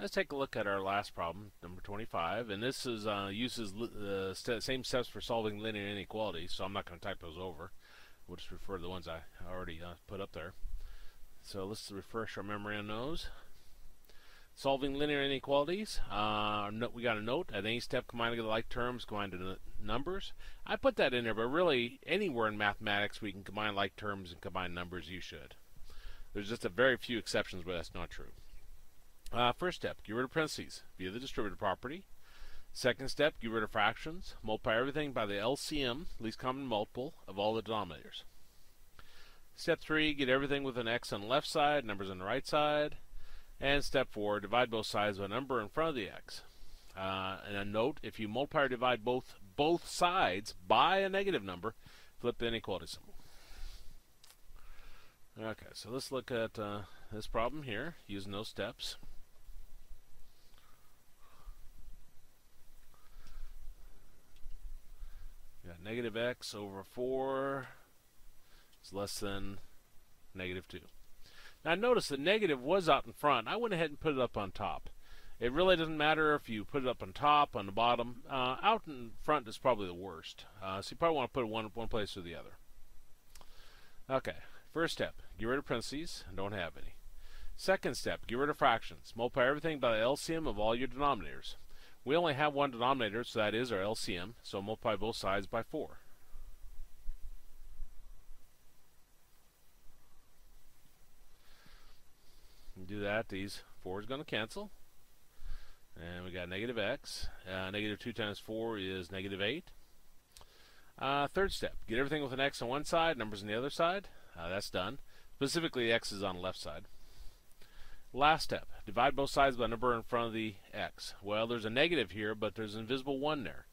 Let's take a look at our last problem, number 25, and this is uses the same steps for solving linear inequalities, so I'm not going to type those over. We'll just refer to the ones I already put up there. So let's refresh our memory on those. Solving linear inequalities, we got a note, at any step combining the like terms, combine to numbers. I put that in there, but really anywhere in mathematics we can combine like terms and combine numbers, you should. There's just a very few exceptions where that's not true. First step, get rid of parentheses via the distributive property. Second step, get rid of fractions. Multiply everything by the LCM, least common multiple, of all the denominators. Step 3, get everything with an x on the left side, numbers on the right side. And step 4, divide both sides by a number in front of the x. And a note, if you multiply or divide both sides by a negative number, flip the inequality symbol. Okay, so let's look at this problem here using those steps. We got negative x over 4 is less than negative 2. Now notice the negative was out in front. I went ahead and put it up on top. It really doesn't matter if you put it up on top, on the bottom. Out in front is probably the worst. So you probably want to put it one place or the other. Okay, first step, get rid of parentheses. Don't have any. Second step, get rid of fractions. Multiply everything by the LCM of all your denominators. We only have one denominator, so that is our LCM. So multiply both sides by 4. Do that, these 4 is going to cancel. And we got negative x. Negative 2 times 4 is negative 8. Third step, get everything with an x on one side, numbers on the other side. That's done. Specifically, the x is on the left side. Last step, divide both sides by a number in front of the x. Well, there's a negative here, but there's an invisible 1 there.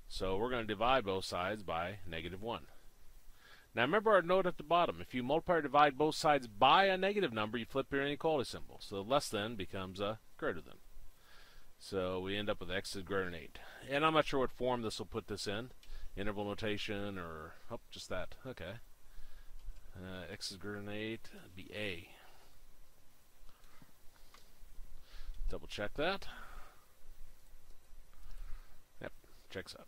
So we're going to divide both sides by negative 1. Now remember our note at the bottom. If you multiply or divide both sides by a negative number, you flip your inequality symbol. So less than becomes a greater than. So we end up with x is greater than 8. And I'm not sure what form this will put this in. Interval notation or, oh, just that. Okay. X is greater than 8. That'd be A. Double check that. Yep, checks out.